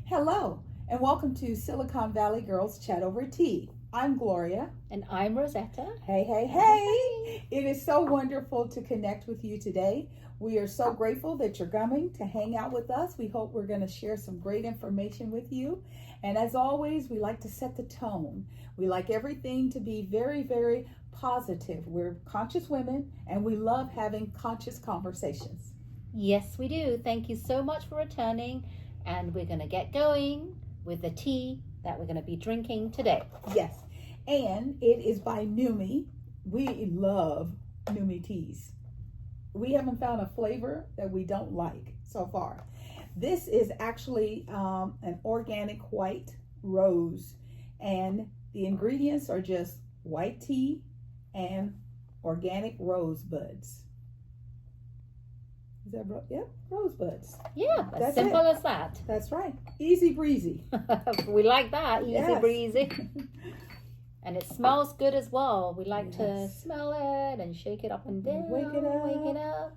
Hello, and welcome to Silicon Valley Girls Chat Over Tea. I'm Gloria. And I'm Rosetta. Hey. It is so wonderful to connect with you today. We are so grateful that you're coming to hang out with us. We hope we're going to share some great information with you. And as always, we like to set the tone. We like everything to be very, very positive. We're conscious women, and we love having conscious conversations. Yes, we do. Thank you so much for returning. And we're going to get going with the tea that we're going to be drinking today. Yes, and it is by Numi. We love Numi teas. We haven't found a flavor that we don't like so far. This is actually an organic white rose, and the ingredients are just white tea and organic rose buds. Is that right? Yep, rosebuds. Yeah, as simple as that. That's right. Easy breezy. We like that, easy breezy. Yes. And it smells good as well. We like to smell it and shake it up and down. Wake it up.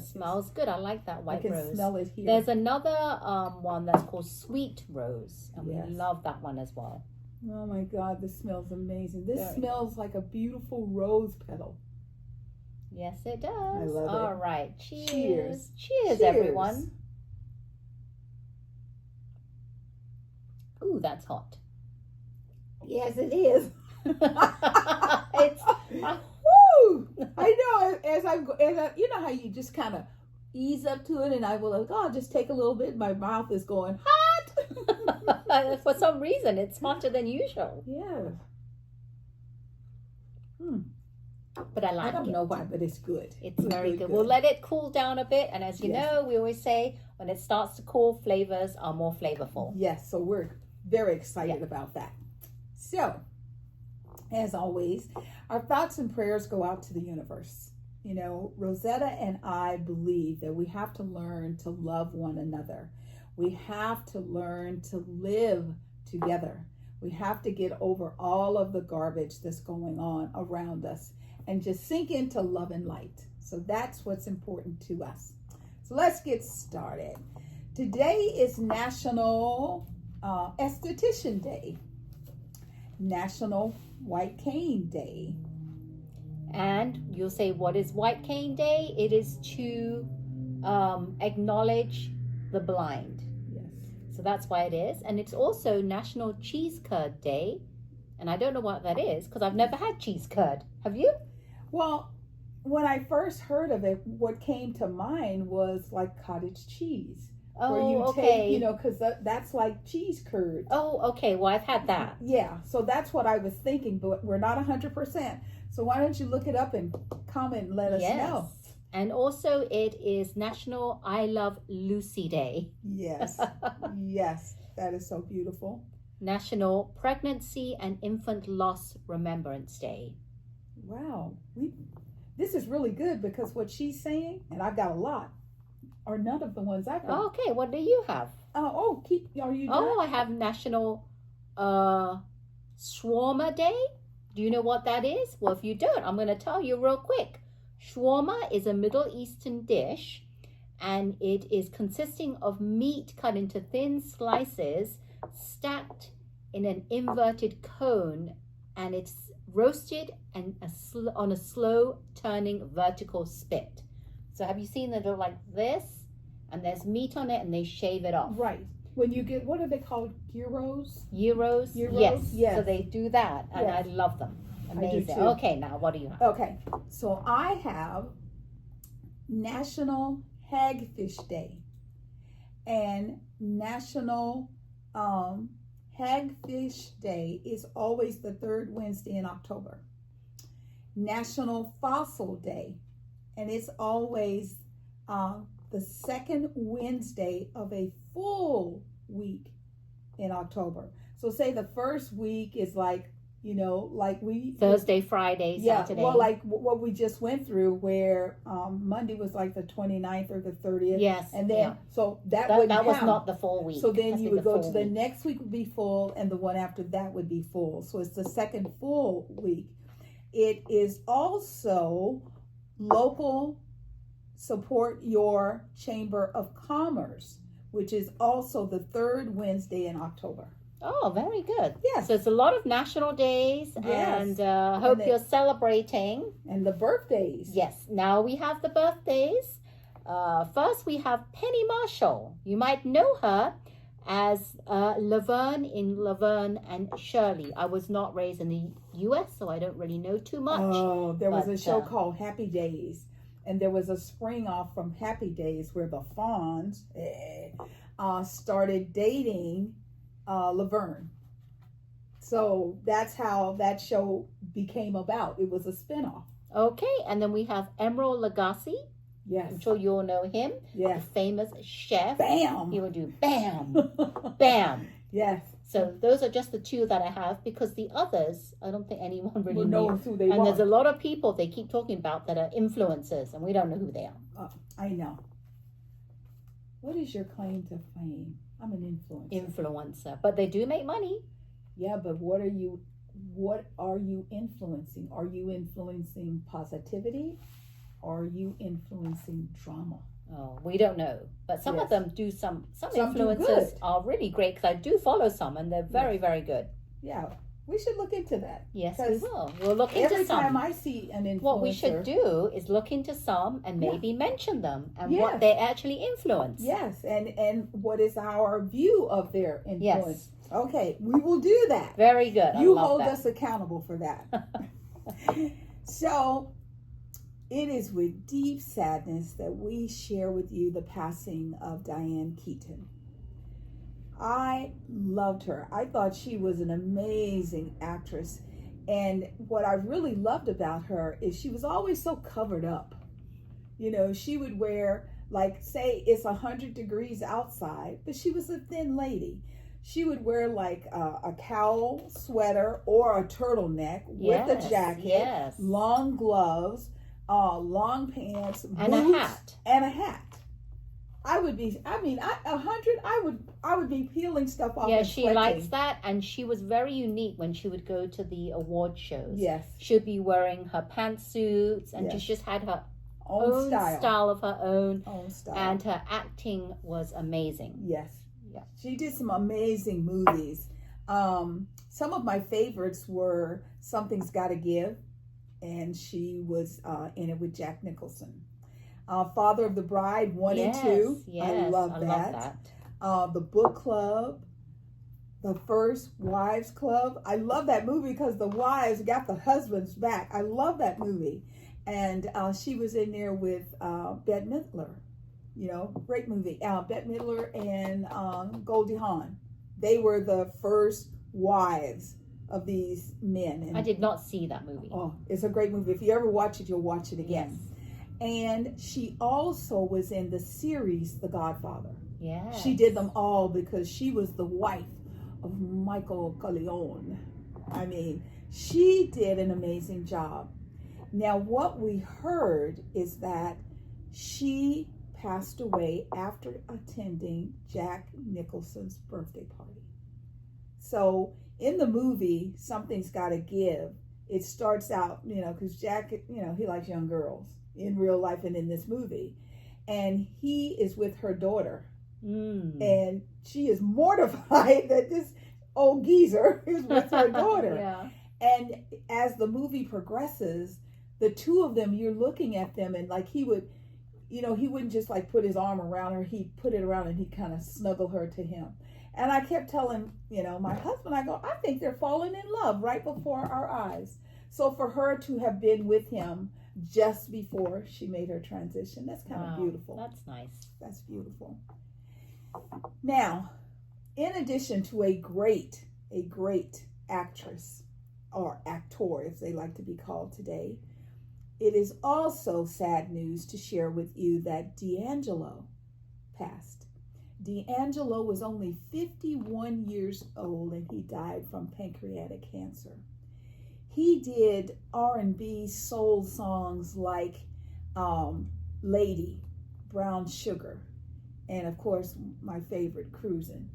Smells good. I like that white rose. I can smell it here. There's another one that's called sweet rose, and we love that one as well. Oh my God, this smells amazing. This smells like a beautiful rose petal. Yes, it does. I love it. All right. Cheers. Cheers, everyone. Ooh, that's hot. Yes, it is. It's woo! I know. As I, you know how you just kind of ease up to it, and I will like, oh, just take a little bit. My mouth is going hot. For some reason, it's hotter than usual. Yeah. But I like it. I don't know why, but it's good. It's very good. We'll let it cool down a bit. And as you know, we always say when it starts to cool, flavors are more flavorful. Yes, so we're very excited about that. So, as always, our thoughts and prayers go out to the universe. You know, Rosetta and I believe that we have to learn to love one another. We have to learn to live together. We have to get over all of the garbage that's going on around us and just sink into love and light. So that's what's important to us. So let's get started. Today is National Esthetician Day, National White Cane Day. And you'll say, what is White Cane Day? It is to acknowledge the blind. Yes. So that's why it is. And it's also National Cheese Curd Day. And I don't know what that is because I've never had cheese curd. Have you? Well, when I first heard of it, what came to mind was like cottage cheese. Oh, where you okay. Take, you know, because that's like cheese curd. Oh, okay. Well, I've had that. Yeah, so that's what I was thinking, but we're not 100%. So why don't you look it up and comment and let us know. And also it is National I Love Lucy Day. Yes, yes, that is so beautiful. National Pregnancy and Infant Loss Remembrance Day. Wow, this is really good because what she's saying, and I've got a lot, are none of the ones I've got. Okay, what do you have? Are you done? Oh, I have National Shawarma Day. Do you know what that is? Well, if you don't, I'm going to tell you real quick. Shawarma is a Middle Eastern dish, and it is consisting of meat cut into thin slices, stacked in an inverted cone, and it's roasted and on a slow turning vertical spit. So have you seen that they're like this, and there's meat on it, and they shave it off? Right. When you get, what are they called? Gyros? Gyros? Yes. So they do that, and I love them. Amazing. I do too. Okay, now what do you have? Okay, so I have National Hagfish Day and National Hagfish Day is always the third Wednesday in October. National Fossil Day, and it's always the second Wednesday of a full week in October. So say the first week is like, you know, like Thursday, Friday, Saturday. Well, like what we just went through where Monday was like the 29th or the 30th. Yes. And then, so that was not the full week. So then you would go to the next week would be full, and the one after that would be full. So it's the second full week. It is also local support your Chamber of Commerce which is also the third Wednesday in October. Oh, very good. Yes. So it's a lot of national days, Yes. and hope you're celebrating. And the birthdays. Yes. Now we have the birthdays. First, we have Penny Marshall. You might know her as Laverne in Laverne and Shirley. I was not raised in the U.S., so I don't really know too much. Oh, there was a show called Happy Days, and there was a spring off from Happy Days where the Fonz started dating Laverne. So that's how that show became about. It was a spinoff. Okay, and then we have Emeril Lagasse. Yes. I'm sure you all know him. Yes. The famous chef. Bam! He will do bam, bam. Yes. So those are just the two that I have, because the others, I don't think anyone really knows who they are. And there's a lot of people they keep talking about that are influencers, and we don't know who they are. I know. What is your claim to fame? I'm an Influencer. But they do make money. Yeah, but what are you influencing? Are you influencing positivity? Or are you influencing drama? Oh, we don't know. But some of them do some influencers are really great, because I do follow some, and they're very, very good. Yeah, we should look into that. Yes, we will. We'll look into some. Every time I see an influencer. What we should do is look into some and maybe mention them and what they actually influence. Yes, and what is our view of their influence. Yes. Okay, we will do that. Very good. You hold us accountable for that. So, it is with deep sadness that we share with you the passing of Diane Keaton. I loved her. I thought she was an amazing actress. And what I really loved about her is she was always so covered up. You know, she would wear, like, say it's 100 degrees outside, but she was a thin lady. She would wear like a cowl sweater or a turtleneck with a jacket, long gloves, long pants, and boots, a hat. I would be 100. I would be peeling stuff off. Yeah, she likes that, and she was very unique when she would go to the award shows. Yes, she'd be wearing her pantsuits, and she just had her own style of her own style, and her acting was amazing. Yes, yeah, she did some amazing movies. Some of my favorites were Something's Gotta Give, and she was in it with Jack Nicholson. Father of the Bride 1 and 2. Yes, I love that. The Book Club, The First Wives Club. I love that movie because the wives got the husbands back. I love that movie. And she was in there with Bette Midler. You know, great movie. Bette Midler and Goldie Hawn. They were the first wives of these men. And, I did not see that movie. Oh, it's a great movie. If you ever watch it, you'll watch it again. Yes. And she also was in the series The Godfather. Yeah. She did them all because she was the wife of Michael Corleone. I mean, she did an amazing job. Now, what we heard is that she passed away after attending Jack Nicholson's birthday party. So, in the movie, Something's Gotta Give, it starts out, you know, because Jack, you know, he likes young girls in real life and in this movie. And he is with her daughter. And she is mortified that this old geezer is with her daughter. And as the movie progresses, the two of them, you're looking at them, and like he would, you know, he wouldn't just like put his arm around her. He'd put it around and he'd kind of snuggle her to him. And I kept telling, you know, my husband, I go, I think they're falling in love right before our eyes. So for her to have been with him just before she made her transition, that's kind of beautiful. That's nice. That's beautiful. Now, in addition to a great actress, or actor as they like to be called today, it is also sad news to share with you that DeAngelo passed. DeAngelo was only 51 years old and he died from pancreatic cancer. He did R&B soul songs like Lady, Brown Sugar, and of course my favorite, Cruisin'.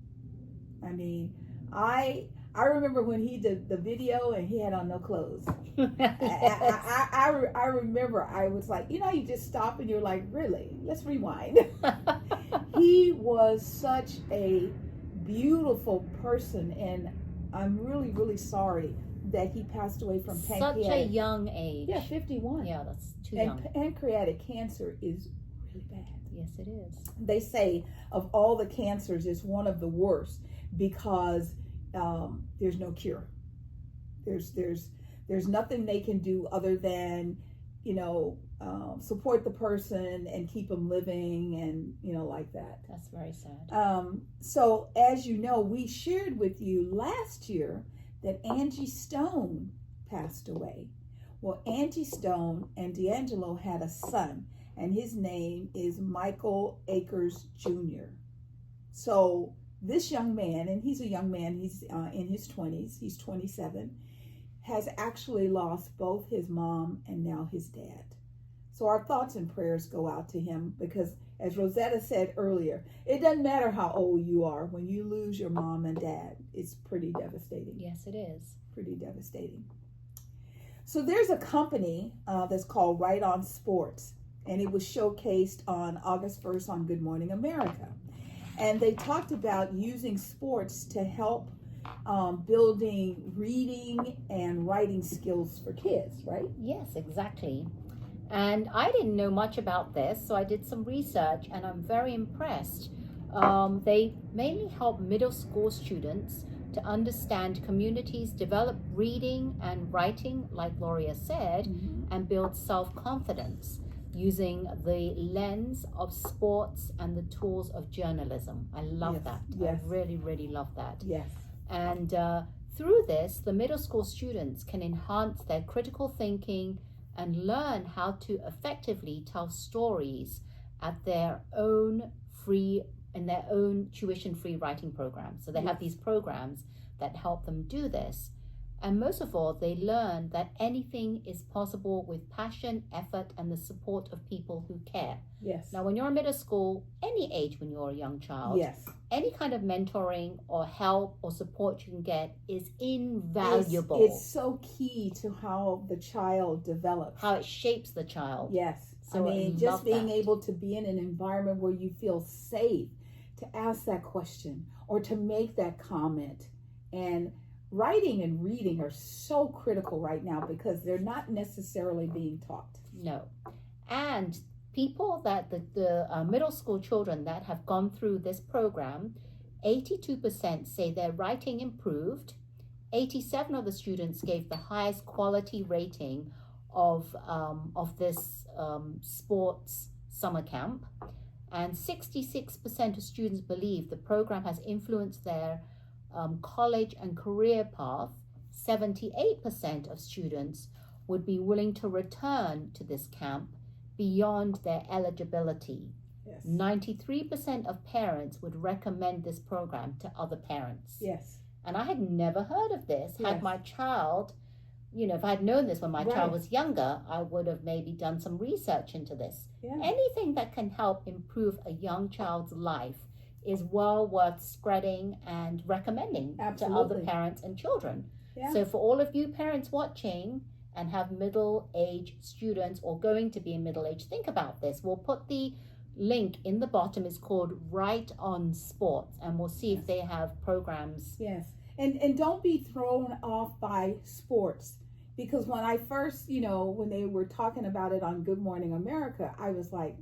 I mean, I remember when he did the video and he had on no clothes. I remember I was like, you know, you just stop and you're like, really? Let's rewind. he was such a beautiful person, and I'm really, really sorry that he passed away from pancreatic. Such a young age. Yeah, 51. Yeah, that's too And young. pancreatic cancer is really bad. Yes, it is. They say of all the cancers, it's one of the worst because there's no cure. There's nothing they can do other than, support the person and keep them living and, like that. That's very sad. So as you know, we shared with you last year that Angie Stone passed away. Well, Angie Stone and DeAngelo had a son, and his name is Michael Akers Jr. So this young man, and he's a young man, he's in his 20s, he's 27, has actually lost both his mom and now his dad. So our thoughts and prayers go out to him because, as Rosetta said earlier, it doesn't matter how old you are. When you lose your mom and dad, it's pretty devastating. Yes, it is. Pretty devastating. So there's a company that's called Right On Sports, and it was showcased on August 1st on Good Morning America. And they talked about using sports to help building reading and writing skills for kids, right? Yes, exactly. And I didn't know much about this, so I did some research, and I'm very impressed. They mainly help middle school students to understand communities, develop reading and writing, like Gloria said, and build self-confidence using the lens of sports and the tools of journalism. I love that. Yes. I really, really love that. Yes. And through this, the middle school students can enhance their critical thinking and learn how to effectively tell stories at their own tuition-free writing programs. So they have these programs that help them do this. And most of all, they learn that anything is possible with passion, effort, and the support of people who care. Yes. Now, when you're in middle school, any age when you're a young child, Yes. any kind of mentoring or help or support you can get is invaluable. It's so key to how the child develops. How it shapes the child. Yes. So just being able to be in an environment where you feel safe to ask that question or to make that comment. And writing and reading are so critical right now because they're not necessarily being taught. No. And people that the middle school children that have gone through this program, 82% say their writing improved. 87 of the students gave the highest quality rating of this sports summer camp. And 66% of students believe the program has influenced their college and career path. 78% of students would be willing to return to this camp beyond their eligibility. Yes. 93% of parents would recommend this program to other parents. Yes. And I had never heard of this. Yes. Had my child, if I had known this when my Right. child was younger, I would have maybe done some research into this. Yeah. Anything that can help improve a young child's life is well worth spreading and recommending to other Absolutely. parents and children. Yeah. So for all of you parents watching and have middle-aged students or going to be in middle age, think about this. We'll put the link in the bottom. It's called Right On Sports, and we'll see if they have programs. Yes. And don't be thrown off by sports, because when I first, when they were talking about it on Good Morning America, I was like,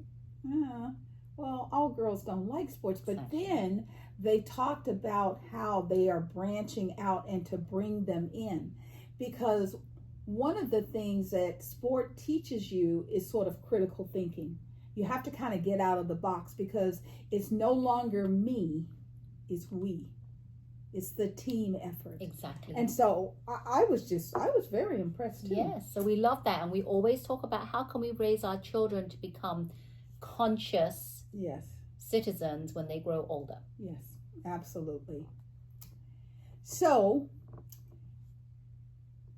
well, all girls don't like sports. But Exactly. then they talked about how they are branching out and to bring them in, because one of the things that sport teaches you is sort of critical thinking. You have to kind of get out of the box because it's no longer me, it's we. It's the team effort. Exactly. And so I was very impressed too. Yes, so we love that. And we always talk about how can we raise our children to become conscious Yes. citizens when they grow older. Yes, absolutely. So,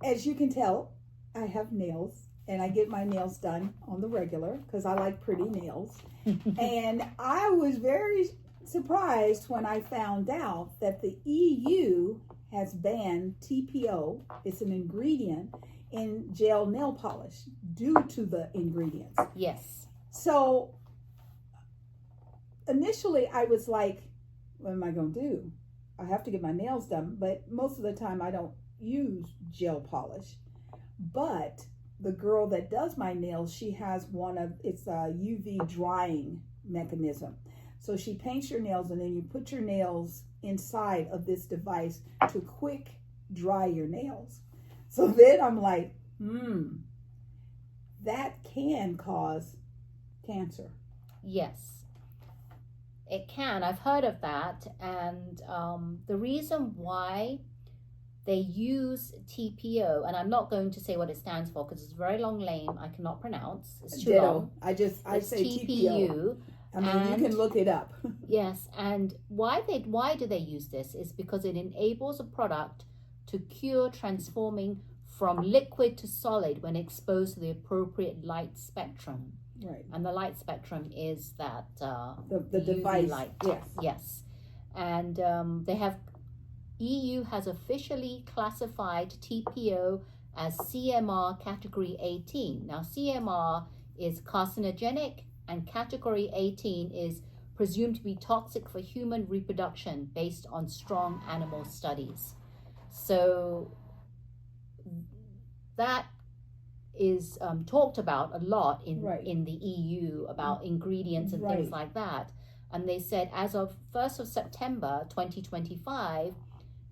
as you can tell, I have nails, and I get my nails done on the regular because I like pretty nails. And I was very surprised when I found out that the EU has banned TPO. It's an ingredient in gel nail polish due to the ingredients. Yes. So initially I was like, what am I going to do? I have to get my nails done, but most of the time I don't use gel polish. But the girl that does my nails, she has it's a UV drying mechanism. So she paints your nails and then you put your nails inside of this device to quick dry your nails. So then I'm like, that can cause cancer. Yes, it can. I've heard of that. And the reason why they use TPO, and I'm not going to say what it stands for because it's a very long name I cannot pronounce. It's too long. I say TPO. I mean, you can look it up. Yes, and why do they use this is because it enables a product to cure transforming from liquid to solid when exposed to the appropriate light spectrum. Right. And the light spectrum is that the UV device. light. Yes. Yes. And EU has officially classified TPO as CMR category 18. Now CMR is carcinogenic and category 18 is presumed to be toxic for human reproduction based on strong animal studies. So that is talked about a lot in the EU about ingredients and things like that. And they said as of 1st of September 2025,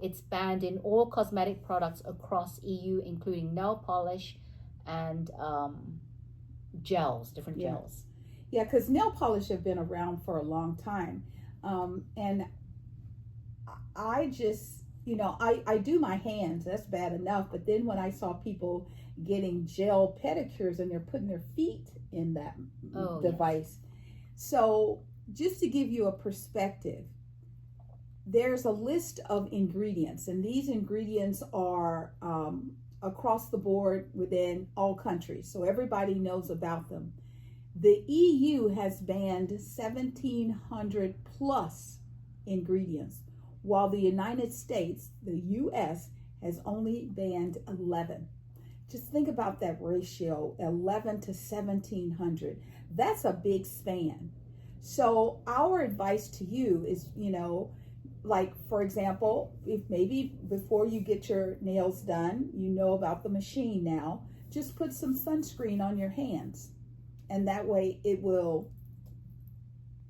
it's banned in all cosmetic products across EU, including nail polish and gels, different gels. Yeah, because nail polish have been around for a long time. And I just, I do my hands. That's bad enough. But then when I saw people getting gel pedicures and they're putting their feet in that device. So just to give you a perspective, there's a list of ingredients. And these ingredients are across the board within all countries. So everybody knows about them. The EU has banned 1,700 plus ingredients, while the United States, the US, has only banned 11. Just think about that ratio, 11 to 1,700. That's a big span. So our advice to you is, like, for example, if maybe before you get your nails done, about the machine now, just put some sunscreen on your hands. And that way it will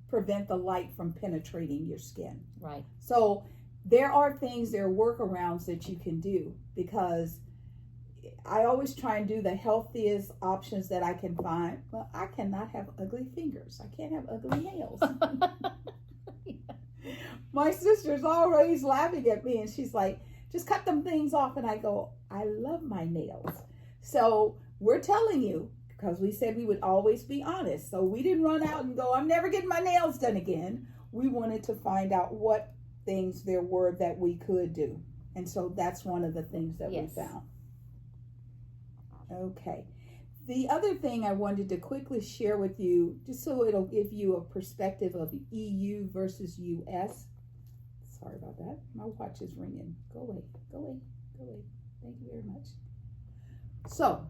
prevent the light from penetrating your skin. Right. So there are workarounds that you can do, because I always try and do the healthiest options that I can find. Well, I cannot have ugly fingers. I can't have ugly nails. My sister's always laughing at me and she's like, just cut them things off. And I go, I love my nails. So we're telling you, because we said we would always be honest. So we didn't run out and go, I'm never getting my nails done again. We wanted to find out what things there were that we could do. And so that's one of the things that we found. Okay. The other thing I wanted to quickly share with you, just so it'll give you a perspective of EU versus US. Sorry about that. My watch is ringing. Go away. Go away. Go away. Thank you very much. So,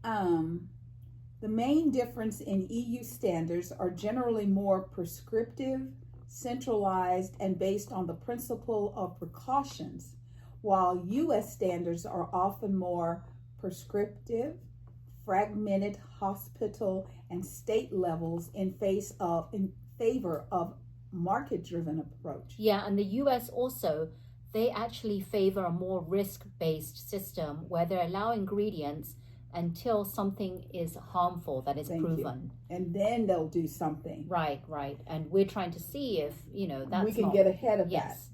the main difference in EU standards are generally more prescriptive, centralized, and based on the principle of precautions, while US standards are often more prescriptive, fragmented hospital and state levels in favor of market-driven approach. Yeah, and the US also, they actually favor a more risk-based system where they allow ingredients until something is harmful that is proven. And then they'll do something. Right. And we're trying to see if, that's we can get ahead of that. Yes.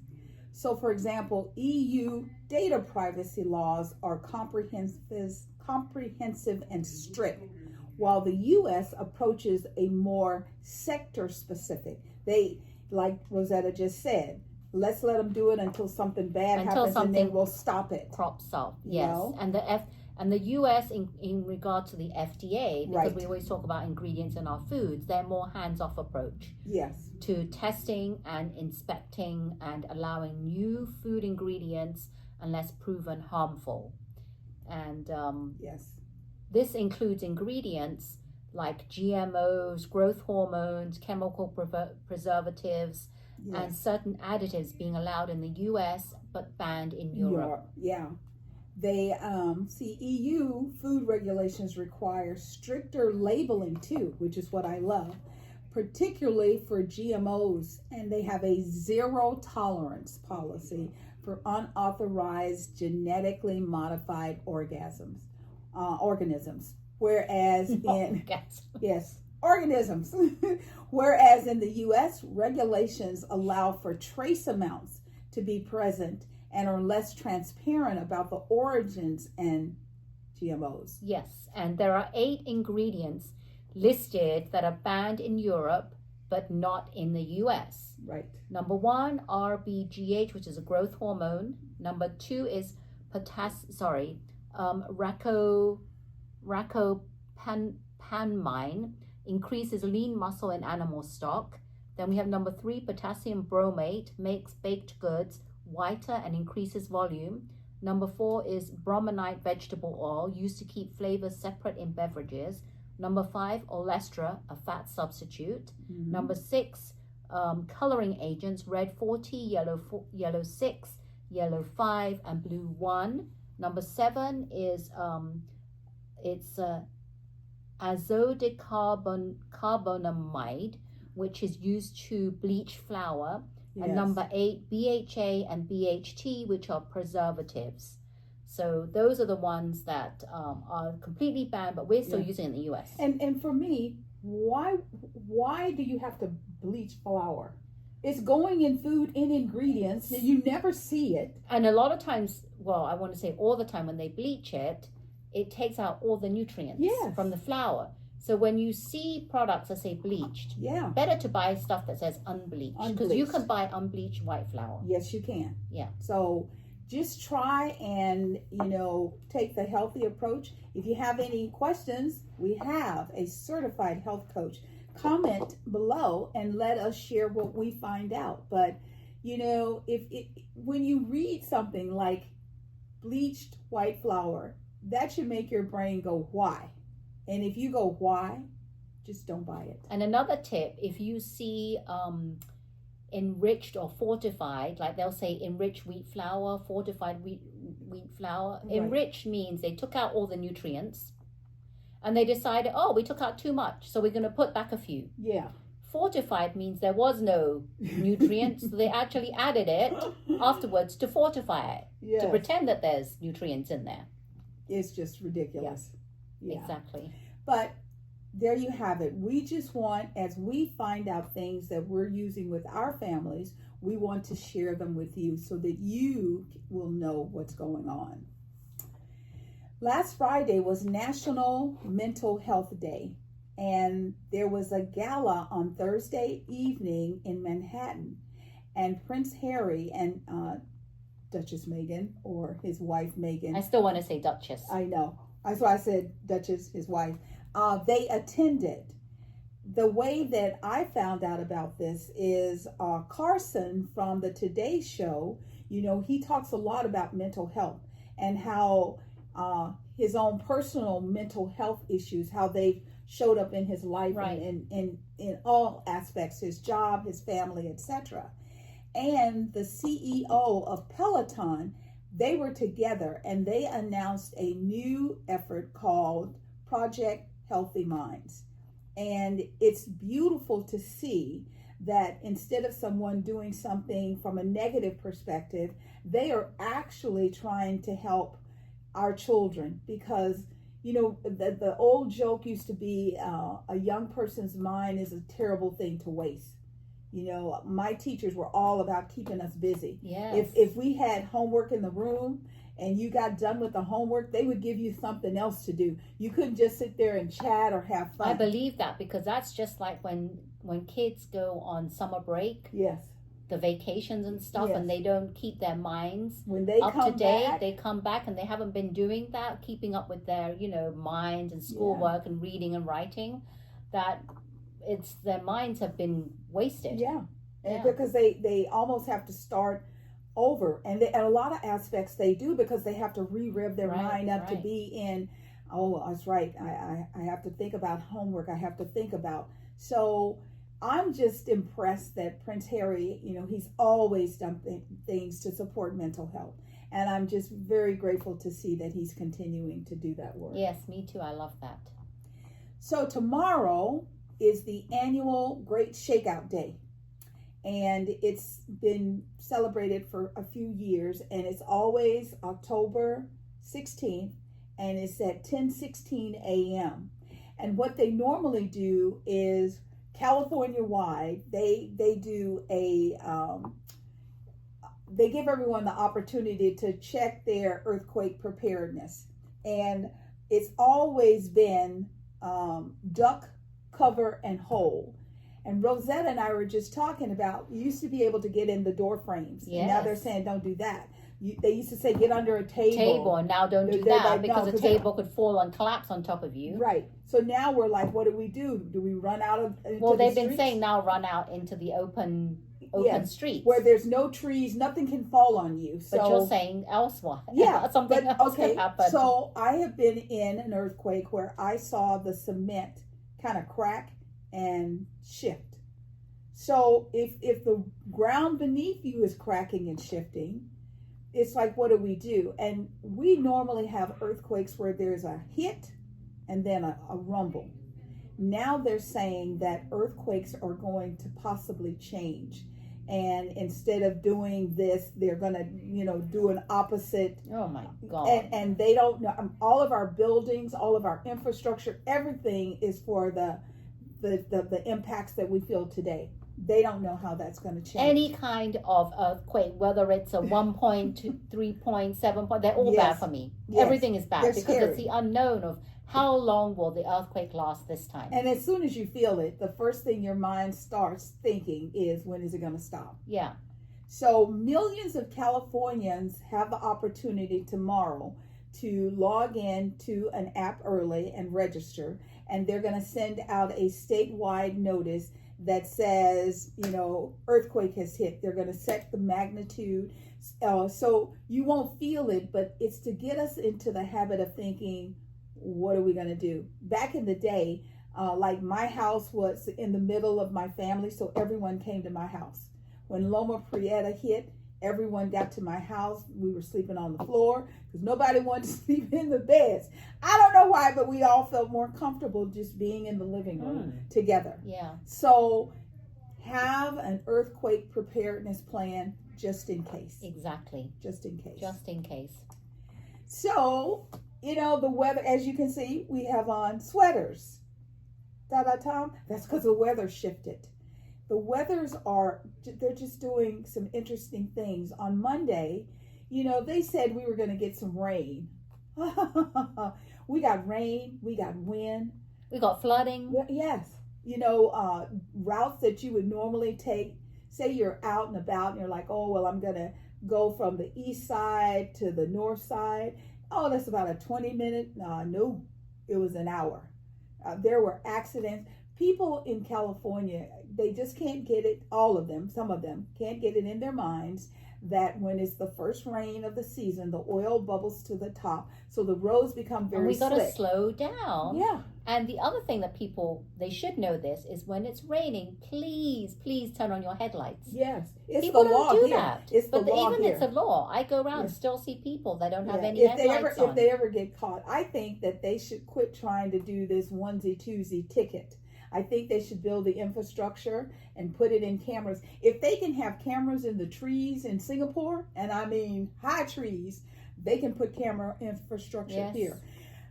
So, for example, EU data privacy laws are comprehensive and strict, while the US approaches a more sector-specific. They, like Rosetta just said, let's let them do it until something bad happens, and then we'll stop it. Crops up, yes. And the US, in regard to the FDA, because we always talk about ingredients in our foods, they're more hands-off approach. Yes. To testing and inspecting and allowing new food ingredients unless proven harmful. And yes, this includes ingredients like GMOs, growth hormones, chemical preservatives, and certain additives being allowed in the US but banned in Europe. Yeah. They EU food regulations require stricter labeling too, which is what I love, particularly for GMOs, and they have a zero tolerance policy for unauthorized genetically modified organisms. Whereas organisms. Whereas in the US, regulations allow for trace amounts to be present and are less transparent about the origins and GMOs. Yes, and there are 8 ingredients listed that are banned in Europe but not in the US. Right. Number 1, RBGH, which is a growth hormone. Number 2 is racopanmine, increases lean muscle in animal stock. Then we have number 3, potassium bromate, makes baked goods whiter and increases volume. Number 4 is brominate vegetable oil, used to keep flavors separate in beverages. Number 5, olestra, a fat substitute. Mm-hmm. Number 6, coloring agents, red 40, yellow 6, yellow 5, and blue 1. Number 7 is azodicarbonamide, which is used to bleach flour. Yes. And number 8, BHA and BHT, which are preservatives. So those are the ones that are completely banned, but we're still using in the US. And for me, why do you have to bleach flour? It's going in food, in ingredients, and you never see it. And a lot of times, well, I want to say all the time, when they bleach it, it takes out all the nutrients from the flour. So when you see products that say bleached, better to buy stuff that says unbleached, because you can buy unbleached white flour. Yes, you can. Yeah. So just try and, take the healthy approach. If you have any questions, we have a certified health coach. Comment below and let us share what we find out. But, when you read something like bleached white flour, that should make your brain go, why? And if you go, why? Just don't buy it. And another tip, if you see enriched or fortified, like they'll say enriched wheat flour, fortified wheat flour. Right. Enriched means they took out all the nutrients and they decided, we took out too much, so we're going to put back a few. Yeah. Fortified means there was no nutrients, so they actually added it afterwards to fortify it, to pretend that there's nutrients in there. It's just ridiculous. Yeah. Exactly. But there you have it. We just want, as we find out things that we're using with our families, we want to share them with you so that you will know what's going on. Last Friday was National Mental Health Day, and there was a gala on Thursday evening in Manhattan, and Prince Harry and Duchess Meghan, or his wife Meghan. I still want to say Duchess. I know. That's why I said Duchess, his wife. They attended. The way that I found out about this is Carson from the Today Show. He talks a lot about mental health and how his own personal mental health issues, how they've showed up in his life, right, in all aspects, his job, his family, etc. And the CEO of Peloton, they were together and they announced a new effort called Project Healthy Minds. And it's beautiful to see that instead of someone doing something from a negative perspective, they are actually trying to help our children, because the old joke used to be a young person's mind is a terrible thing to waste. My teachers were all about keeping us busy. Yes. If we had homework in the room and you got done with the homework, they would give you something else to do. You couldn't just sit there and chat or have fun. I believe that, because that's just like when kids go on summer break. Yes. The vacations and stuff, yes, and they don't keep their minds when they up come to date. Back, they come back and they haven't been doing that, keeping up with their, minds and schoolwork and reading and writing. That it's their minds have been wasted. Yeah. And because they almost have to start over, and a lot of aspects they do because they have to re-rev their mind up to be in Oh, that's right. I have to think about homework. I have to think about. So I'm just impressed that Prince Harry, he's always done things to support mental health. And I'm just very grateful to see that he's continuing to do that work. Yes, me too. I love that. So tomorrow is the annual Great Shakeout Day. And it's been celebrated for a few years. And it's always October 16th. And it's at 10:16 a.m. And what they normally do is California-wide, they do they give everyone the opportunity to check their earthquake preparedness. And it's always been duck, cover, and hold. And Rosetta and I were just talking about, you used to be able to get in the door frames. Yes. And now they're saying don't do that. They used to say get under a table. And now don't do that because the table could fall and collapse on top of you. Right. So now we're like, what do we do? Do we run out of Well, they've been saying now run out into the open streets. Where there's no trees, nothing can fall on you. So, but you're saying elsewhere. Yeah. Something else could happen. So I have been in an earthquake where I saw the cement kind of crack and shift. So if the ground beneath you is cracking and shifting, it's like, what do we do? And we normally have earthquakes where there's a hit and then a rumble. Now they're saying that earthquakes are going to possibly change. And instead of doing this, they're going to, do an opposite. Oh my God. And they don't know. All of our buildings, all of our infrastructure, everything is for the impacts that we feel today. They don't know how that's going to change. Any kind of earthquake, whether it's a 1 point, 3 point, 7 point, they're all bad for me. Yes. Everything is bad because it's the unknown of how long will the earthquake last this time. And as soon as you feel it, the first thing your mind starts thinking is, when is it going to stop? Yeah. So millions of Californians have the opportunity tomorrow to log in to an app early and register. And they're going to send out a statewide notice that says, earthquake has hit. They're going to set the magnitude. So you won't feel it, but it's to get us into the habit of thinking, what are we going to do? Back in the day, like my house was in the middle of my family, so everyone came to my house. When Loma Prieta hit, everyone got to my house. We were sleeping on the floor because nobody wanted to sleep in the beds. I don't know why, but we all felt more comfortable just being in the living room together. Yeah. So have an earthquake preparedness plan just in case. Exactly. Just in case. Just in case. So, the weather, as you can see, we have on sweaters. Tom? That's because the weather shifted. The weathers they're just doing some interesting things. On Monday, they said we were going to get some rain. We got rain, we got wind. We got flooding. Yes. Routes that you would normally take, say you're out and about and you're like, oh, well, I'm going to go from the east side to the north side. Oh, that's about a 20-minute. No, it was an hour. There were accidents. People in California, they just can't get it, some of them can't get it in their minds that when it's the first rain of the season, the oil bubbles to the top. So the roads become very slick. And we got to slow down. Yeah. And the other thing that they should know this, is when it's raining, please turn on your headlights. Yes. It's people the law don't do here. that. It's the law even here. it's a law. I go around and still see people that don't have any headlights on. If they ever get caught, I think that they should quit trying to do this onesie-twosie ticket. I think they should build the infrastructure and put it in cameras. If they can have cameras in the trees in Singapore, and I mean high trees, they can put camera infrastructure here.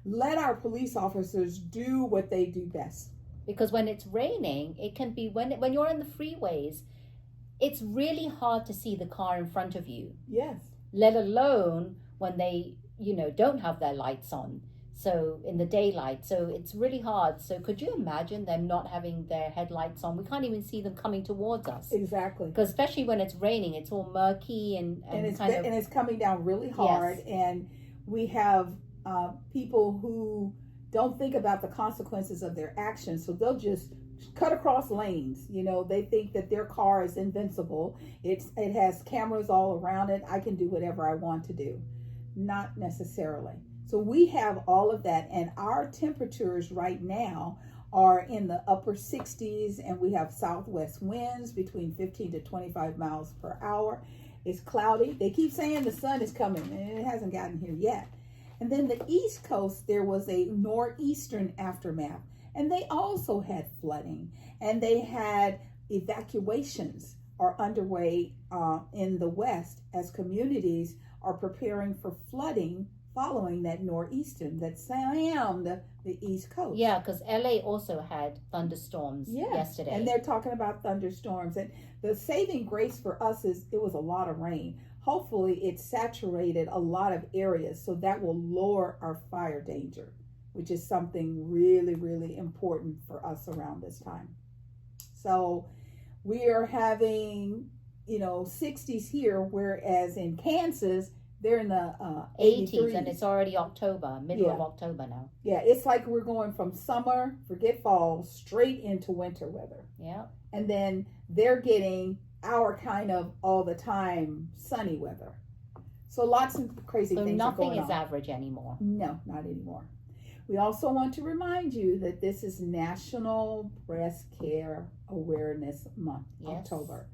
Let our police officers do what they do best. Because when it's raining, it can be, when you're in the freeways, it's really hard to see the car in front of you. Yes. Let alone when they, don't have their lights on. So in the daylight, so it's really hard. So could you imagine them not having their headlights on? We can't even see them coming towards us. Exactly. Because especially when it's raining, it's all murky and it's coming down really hard. Yes. And we have people who don't think about the consequences of their actions, so they'll just cut across lanes. They think that their car is invincible. It has cameras all around it. I can do whatever I want to do. Not necessarily. So we have all of that, and our temperatures right now are in the upper 60s, and we have southwest winds between 15 to 25 miles per hour. It's cloudy. They keep saying the sun is coming, and it hasn't gotten here yet. And then the East Coast, there was a nor'eastern aftermath, and they also had flooding, and they had evacuations are underway in the West as communities are preparing for flooding following that nor'eastern that slammed the East Coast. Yeah, because LA also had thunderstorms yesterday. And they're talking about thunderstorms. And the saving grace for us is it was a lot of rain. Hopefully it saturated a lot of areas, so that will lower our fire danger, which is something really, really important for us around this time. So we are having, 60s here, whereas in Kansas, they're in the 80s, and it's already October, middle of October now. Yeah, it's like we're going from summer, forget fall, straight into winter weather. Yeah. And then they're getting our kind of all the time sunny weather. So lots of crazy things are going on. So nothing is average anymore. No, not anymore. We also want to remind you that this is National Breast Care Awareness Month, October.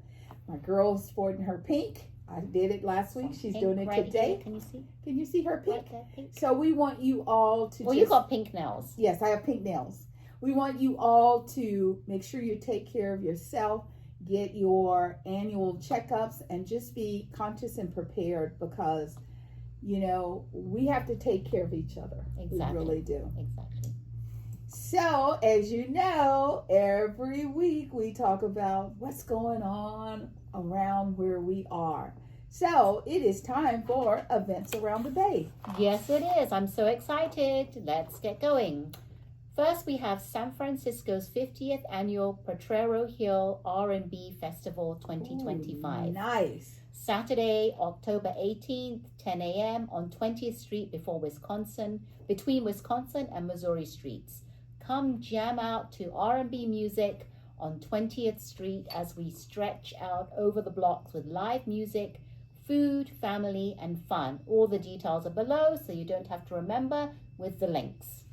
My girl's sporting her pink. I did it last week. She's doing it today. Here. Can you see? Can you see her pink? Right there, pink. So we want you all to you got pink nails. Yes, I have pink nails. We want you all to make sure you take care of yourself, get your annual checkups, and just be conscious and prepared because, we have to take care of each other. Exactly. We really do. Exactly. So, as you know, every week we talk about what's going on around where we are. So, it is time for events around the Bay. Yes, it is. I'm so excited. Let's get going. First, we have San Francisco's 50th annual Potrero Hill R&B Festival 2025. Ooh, nice. Saturday, October 18th, 10 a.m. on 20th Street between Wisconsin and Missouri Streets. Come jam out to R&B music on 20th Street as we stretch out over the blocks with live music, food, family, and fun. All the details are below, so you don't have to remember with the links.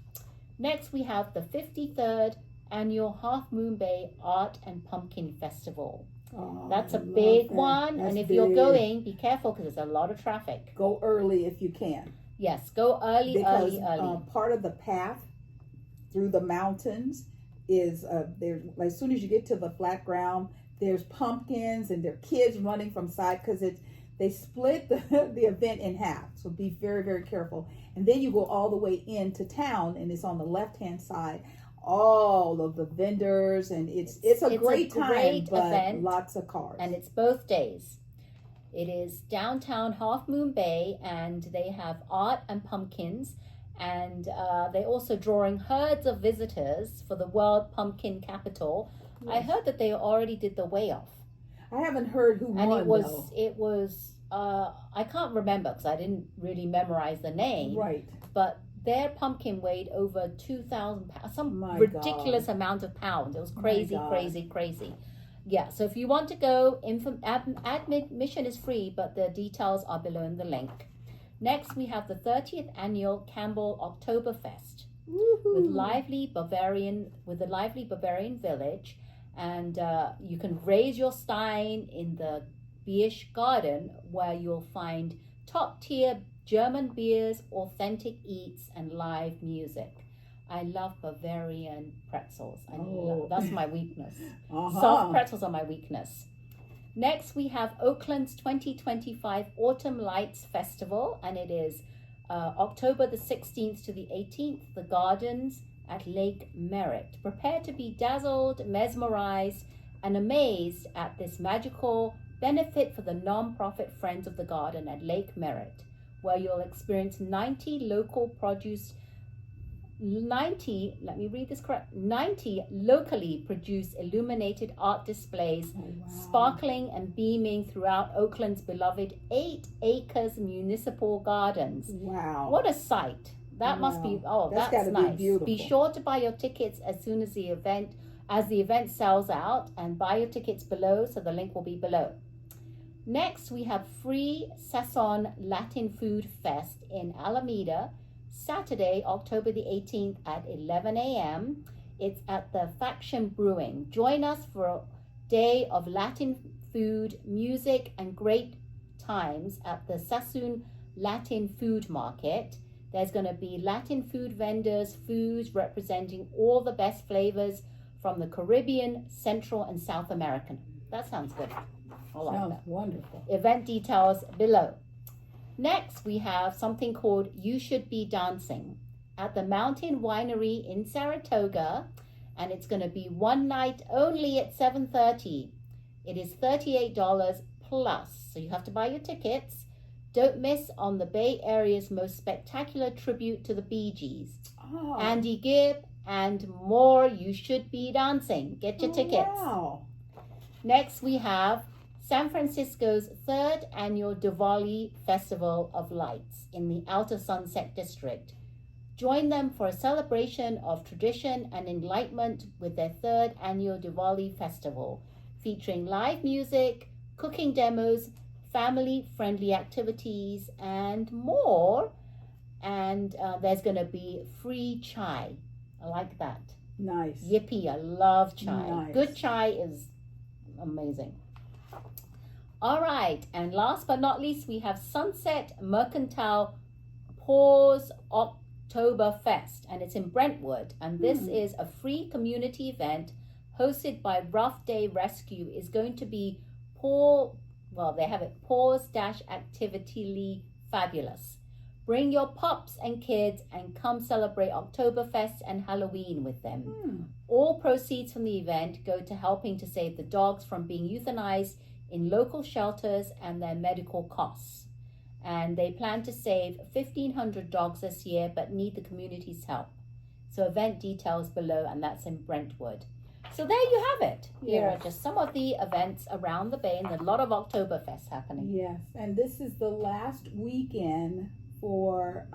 Next, we have the 53rd annual Half Moon Bay Art and Pumpkin Festival. Oh, that's a big one, That's and if big. you're going, be careful because there's a lot of traffic. Go early if you can. Yes, go early. Because part of the path through the mountains is there. As soon as you get to the flat ground, there's pumpkins and there are kids running from side because they split the event in half. So be very, very careful. And then you go all the way into town, and it's on the left-hand side. All of the vendors, and it's a great time, but event, lots of cars. And it's both days. It is downtown Half Moon Bay, and they have art and pumpkins, and they're also drawing herds of visitors for the World Pumpkin Capital. Yes. I heard that they already did the weigh-off. I haven't heard who won, it was I can't remember because I didn't really memorize the name. Right. But their pumpkin weighed over 2,000 pounds, some ridiculous amount of pounds. It was crazy, crazy. Yeah, so if you want to go, admission is free, but the details are below in the link. Next, we have the 30th annual Campbell Oktoberfest with the lively Bavarian village, and you can raise your stein in the Biersch Garden, where you'll find top-tier German beers, authentic eats, and live music. I love Bavarian pretzels. That's my weakness. Soft pretzels are my weakness. Next, we have Oakland's 2025 Autumn Lights Festival, and it is October the 16th to the 18th, the gardens at Lake Merritt. Prepare to be dazzled, mesmerized, and amazed at this magical benefit for the non-profit Friends of the Garden at Lake Merritt, where you'll experience 90 locally produced illuminated art displays, sparkling and beaming throughout Oakland's beloved 8 acres municipal gardens. Wow. What a sight. That must be, that's nice. Be sure to buy your tickets as soon as the event sells out, and buy your tickets below, so the link will be below. Next, we have free Sazon Latin Food Fest in Alameda, Saturday, October the 18th at 11 a.m. It's at the Faction Brewing. Join us for a day of Latin food, music, and great times at the Sassoon Latin Food Market. There's going to be Latin food vendors, foods representing all the best flavors from the Caribbean, Central, and South American. That sounds good. I like Sounds that. wonderful. Event details below. Next, we have something called You Should Be Dancing at the Mountain Winery in Saratoga, and it's going to be one night only at 7:30. It is $38 plus, so you have to buy your tickets. Don't miss on the Bay Area's most spectacular tribute to the Bee Gees. Oh. Andy Gibb and more. You should be dancing. Get your tickets. Wow. Next, we have San Francisco's 3rd annual Diwali Festival of Lights in the Outer Sunset District. Join them for a celebration of tradition and enlightenment with their 3rd annual Diwali Festival, featuring live music, cooking demos, family-friendly activities, and more. And there's going to be free chai. I like that. Nice. Yippee, I love chai. Nice. Good chai is amazing. All right, and last but not least, we have Sunset Mercantile Paws Oktoberfest, and it's in Brentwood. And this is a free community event hosted by Rough Day Rescue. Is going to be they have it paws-activity fabulous. Bring your pups and kids and come celebrate Oktoberfest and Halloween with them. All proceeds from the event go to helping to save the dogs from being euthanized in local shelters and their medical costs. And they plan to save 1,500 dogs this year, but need the community's help. So event details below, and that's in Brentwood. So there you have it. Here are just some of the events around the Bay, and a lot of Oktoberfest happening. Yes, and this is the last weekend for,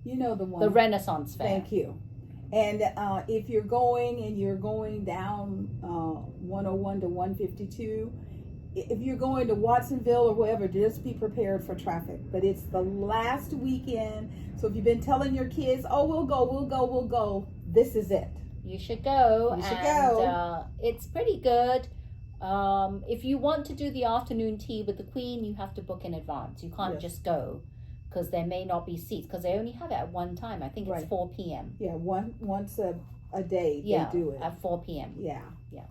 the one. The Renaissance Fair. Thank you. And if you're going down 101 to 152, if you're going to Watsonville or wherever, just be prepared for traffic. But it's the last weekend, so if you've been telling your kids, "Oh, we'll go," this is it. You should go. You should go. It's pretty good. If you want to do the afternoon tea with the Queen, you have to book in advance. You can't just go, because there may not be seats, because they only have it at one time. I think it's 4 p.m. Yeah, once a day they do it. At 4 p.m. Yeah. Yeah.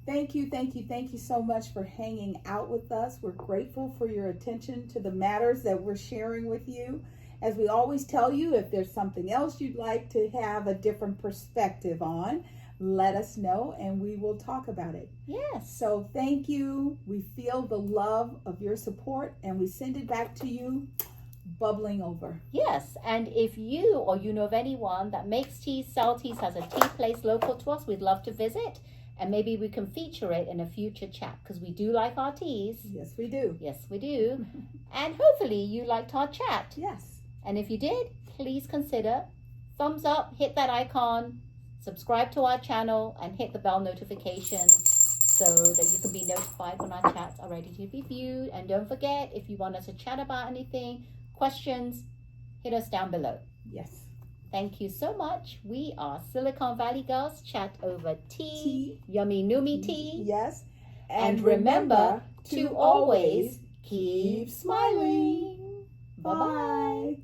Thank you so much for hanging out with us. We're grateful for your attention to the matters that we're sharing with you. As we always tell you, if there's something else you'd like to have a different perspective on, let us know and we will talk about it. Yes. So thank you. We feel the love of your support and we send it back to you bubbling over. Yes, and if you or you know of anyone that makes teas, sell teas, has a tea place local to us, we'd love to visit, and maybe we can feature it in a future chat, because we do like our teas. Yes, we do. Yes, we do. And hopefully you liked our chat. Yes. And if you did, please consider thumbs up, hit that icon, subscribe to our channel, and hit the bell notification so that you can be notified when our chats are ready to be viewed. And don't forget, if you want us to chat about anything, questions, hit us down below. Yes. Thank you so much. We are Silicon Valley Girls. Chat over tea. Yummy Numi tea. Yes. And remember to always keep smiling. Bye-bye.